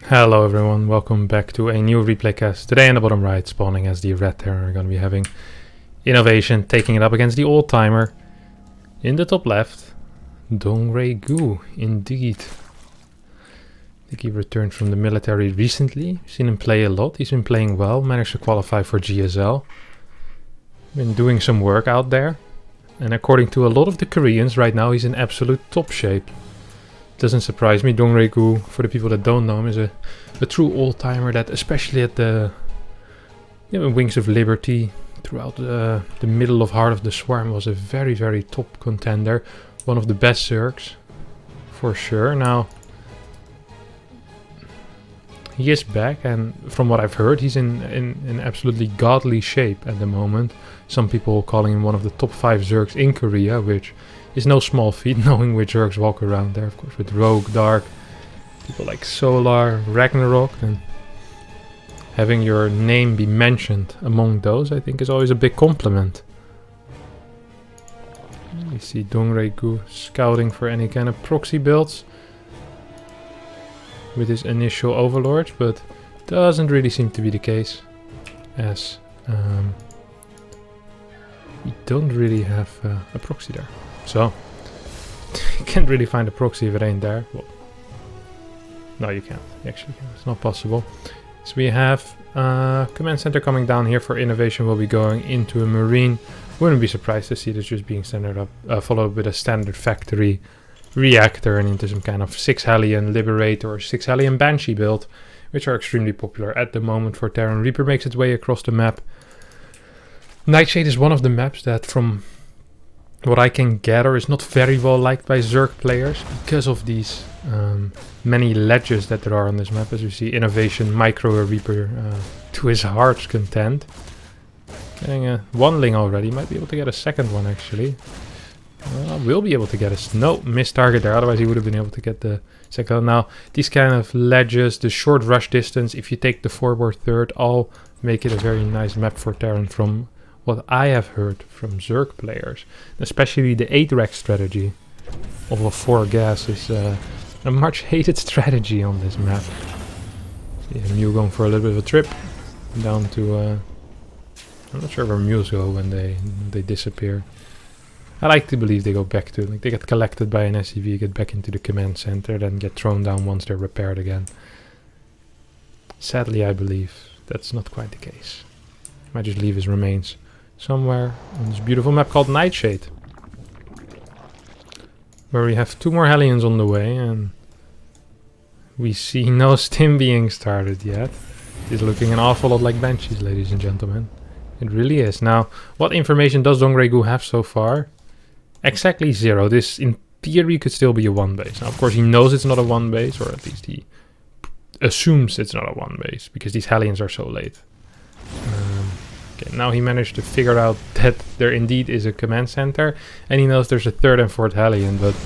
Hello everyone, welcome back to a new replay cast. Today in the bottom right, spawning as the red terror, we're going to be having INnoVation taking it up against the old timer. In the top left, DRG, indeed. I think he returned from the military recently. We've seen him play a lot, he's been playing well, managed to qualify for GSL. Been doing some work out there. And according to a lot of the Koreans, right now he's in absolute top shape. Doesn't surprise me. Dongre-gu, for the people that don't know him, is a true old-timer that, especially at the Wings of Liberty, throughout the middle of Heart of the Swarm, was a very, very top contender. One of the best Zergs, for sure. Now, he is back, and from what I've heard, he's in absolutely godly shape at the moment. Some people calling him one of the top 5 Zergs in Korea, which is no small feat, knowing which Zergs walk around there, of course, with Rogue, Dark, people like Solar, Ragnarok, and having your name be mentioned among those, I think, is always a big compliment. We see Dongre-gu scouting for any kind of proxy builds with his initial overlords, but doesn't really seem to be the case, as we don't really have a proxy there. So, you can't really find a proxy if it ain't there. Well, no, you can't. You actually can't. It's not possible. So we have command center coming down here for INnoVation. Will be going into a marine. Wouldn't be surprised to see this just being standard up, followed with a standard factory reactor and into some kind of 6 Hellion Liberator or 6 Hellion Banshee build, which are extremely popular at the moment for Terran. Reaper makes its way across the map. Nightshade is one of the maps that, from what I can gather, is not very well liked by Zerg players because of these many ledges that there are on this map. As you see, INnoVation micro a Reaper to his heart's content. Getting a 1-ling already, might be able to get a second one actually. Will be able to get a missed target there, otherwise he would have been able to get the second. Now, these kind of ledges, the short rush distance, if you take the forward third, all make it a very nice map for Terran from what I have heard from Zerg players. Especially the 8-rack strategy of a 4 gas is a much hated strategy on this map. See Mew going for a little bit of a trip down to I'm not sure where Mews go when they disappear. I like to believe they go back to, like, they get collected by an SCV, get back into the command center, then get thrown down once they're repaired again. Sadly, I believe that's not quite the case. Might just leave his remains somewhere on this beautiful map called Nightshade, where we have 2 more Hellions on the way, and we see no stim being started yet. It is looking an awful lot like Banshees, ladies and gentlemen. It really is. Now, what information does Dongre-gu have so far? Exactly 0. This, in theory, could still be a 1 base. Now, of course, he knows it's not a 1 base, or at least he assumes it's not a 1 base, because these Hellions are so late. Okay, now he managed to figure out that there indeed is a command center, and he knows there's a 3rd and 4th Hellion, but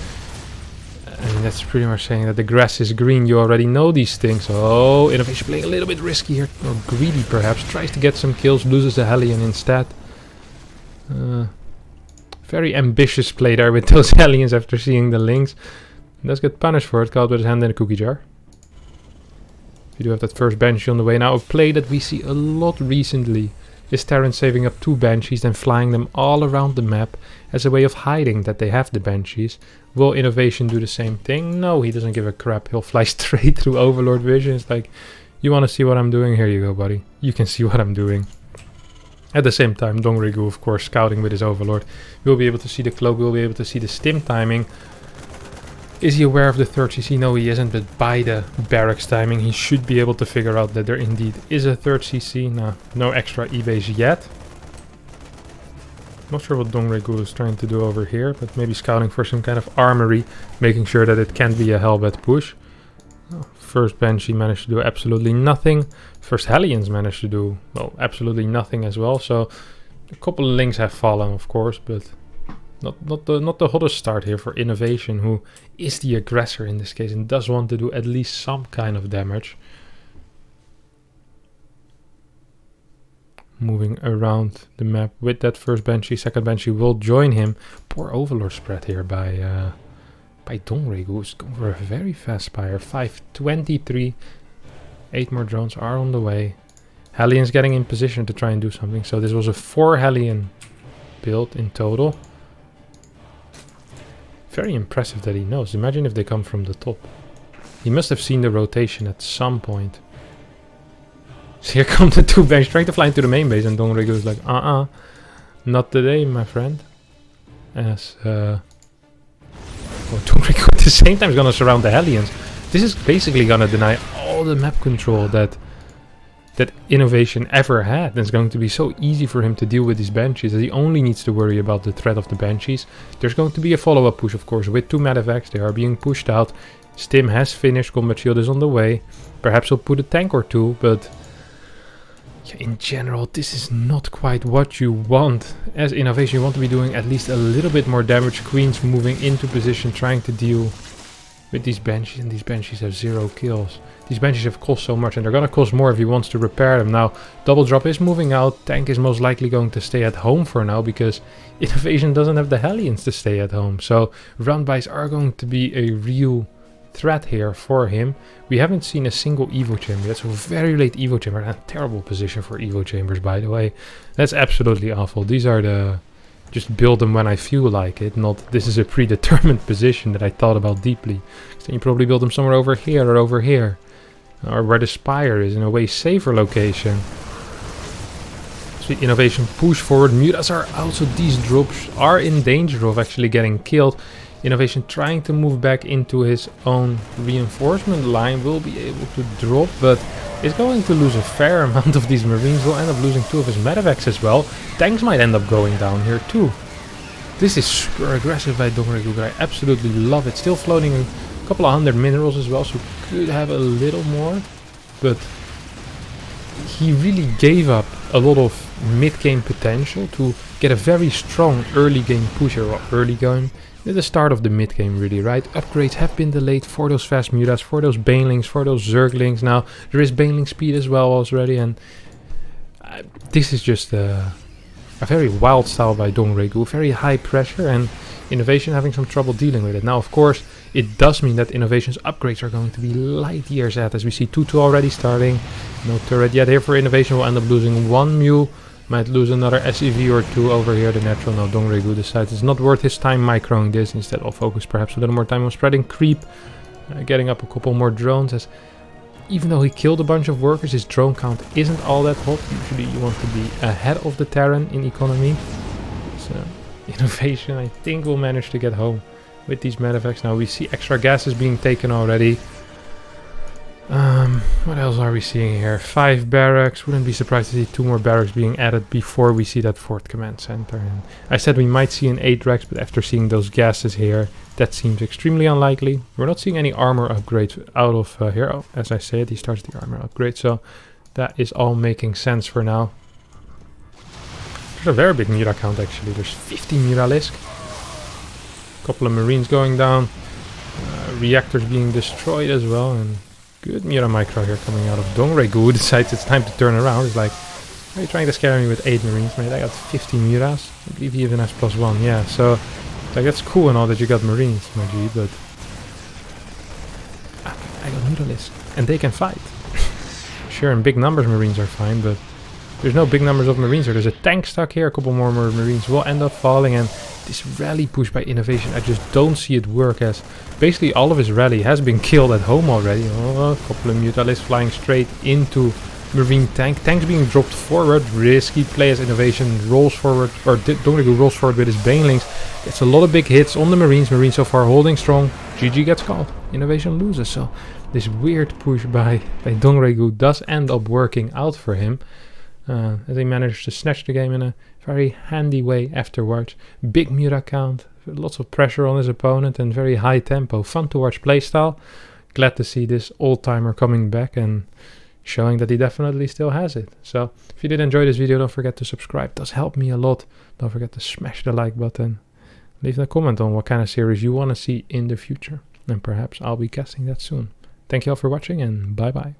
I mean, that's pretty much saying that the grass is green. You already know these things. Oh, INnoVation playing a little bit risky here, or greedy perhaps. Tries to get some kills, loses a Hellion instead. Very ambitious play there with those Hellions after seeing the links. Does get punished for it, caught with his hand in a cookie jar. We do have that first Banshee on the way. Now, a play that we see a lot recently is Terran saving up 2 Banshees, then flying them all around the map as a way of hiding that they have the Banshees. Will INnoVation do the same thing? No, he doesn't give a crap. He'll fly straight through Overlord vision. It's like, you want to see what I'm doing? Here you go, buddy. You can see what I'm doing. At the same time, Dongre-gu, of course, scouting with his Overlord. We'll be able to see the cloak, we'll be able to see the stim timing. Is he aware of the 3rd CC? No, he isn't, but by the barracks timing, he should be able to figure out that there indeed is a 3rd CC. Now, no extra E-base yet. Not sure what Dongre-gu is trying to do over here, but maybe scouting for some kind of armory, making sure that it can't be a Hellbat push. First Banshee managed to do absolutely nothing. First Hellions managed to do, well, absolutely nothing as well. So a couple of links have fallen, of course, but not the hottest start here for INnoVation, who is the aggressor in this case and does want to do at least some kind of damage. Moving around the map with that first Banshee. Second Banshee will join him. Poor Overlord spread here by Dongre-gu, who's going for a very fast spire. 523 8 more drones are on the way. Hellions getting in position to try and do something. So this was a 4 Hellion build in total. Very impressive that he knows. Imagine if they come from the top. He must have seen the rotation at some point. So here come the 2 bench trying to fly into the main base, and Dongregu is like, not today, my friend. As Dongregu at the same time is gonna surround the Hellions. This is basically gonna deny all the map control that INnoVation ever had. And it's going to be so easy for him to deal with these Banshees that he only needs to worry about the threat of the Banshees. There's going to be a follow-up push, of course, with 2 medevacs. They are being pushed out. Stim has finished, combat shield is on the way. Perhaps he'll put a tank or 2, but yeah, in general, this is not quite what you want. As INnoVation, you want to be doing at least a little bit more damage. Queens moving into position, trying to deal with these Banshees, and these Banshees have 0 kills. These Banshees have cost so much, and they're gonna cost more if he wants to repair them. Now, Double Drop is moving out. Tank is most likely going to stay at home for now, because INnoVation doesn't have the Hellions to stay at home. So, round-bys are going to be a real threat here for him. We haven't seen a single Evo Chamber yet, so very late Evo Chamber. And a terrible position for Evo Chambers, by the way. That's absolutely awful. These are the... just build them when I feel like it, not this is a predetermined position that I thought about deeply. So you probably build them somewhere over here or over here. Or where the Spire is, in a way safer location. So INnoVation push forward. Mutas are out, so these drops are in danger of actually getting killed. INnoVation trying to move back into his own reinforcement line, will be able to drop, but is going to lose a fair amount of these Marines. Will end up losing 2 of his medevacs as well. Tanks might end up going down here too. This is super aggressive by Dongregu, but I absolutely love it. Still floating a couple of 100 minerals as well, so could have a little more, but he really gave up a lot of mid-game potential to get a very strong early game pusher, or early game at the start of the mid-game, really, right? Upgrades have been delayed for those fast mutas, for those banelings, for those zerglings. Now there is baneling speed as well already, and this is just a very wild style by Dongregu, very high pressure, and INnoVation having some trouble dealing with it. Now, of course, it does mean that INnoVation's upgrades are going to be light years ahead, as we see 2-2 already starting. No turret yet here for INnoVation. Will end up losing 1 mule. Might lose another SEV or 2 over here. The natural. Now Dongregu decides it's not worth his time microing this. Instead, I'll focus perhaps a little more time on spreading creep. Getting up a couple more drones. As even though he killed a bunch of workers, his drone count isn't all that hot. Usually you want to be ahead of the Terran in economy. So INnoVation, I think, will manage to get home with these medevacs. Now we see extra gases being taken already. What else are we seeing here? 5 barracks. Wouldn't be surprised to see 2 more barracks being added before we see that 4th command center. And I said we might see an 8 Rex, but after seeing those gases here, that seems extremely unlikely. We're not seeing any armor upgrades out of here. Oh, as I said, he starts the armor upgrade, so that is all making sense for now. There's a very big muta count actually. There's 50 mutalisk. Couple of Marines going down. Reactors being destroyed as well, and good muta micro here coming out of Dongregu, who decides it's time to turn around. He's like, are you trying to scare me with 8 Marines, mate? I got 50 mutas. I believe he even has +1, yeah. So, like, that's cool and all that you got Marines, my G, but I got mutalisk, and they can fight. Sure, in big numbers Marines are fine, but there's no big numbers of Marines here. There's a tank stuck here, a couple more Marines will end up falling, and this rally push by INnoVation, I just don't see it work, as basically all of his rally has been killed at home already. Oh, a couple of mutalisks flying straight into Marine tank. Tanks being dropped forward. Risky play as INnoVation rolls forward, or Dongregu rolls forward with his banelings. Gets a lot of big hits on the Marines. Marines so far holding strong. GG gets called. INnoVation loses. So this weird push by Dongregu does end up working out for him. As he managed to snatch the game in a very handy way afterwards. Big muta count, lots of pressure on his opponent, and very high tempo. Fun to watch playstyle. Glad to see this old-timer coming back and showing that he definitely still has it. So if you did enjoy this video, don't forget to subscribe. It does help me a lot. Don't forget to smash the like button. Leave a comment on what kind of series you want to see in the future, and perhaps I'll be casting that soon. Thank you all for watching, and bye bye.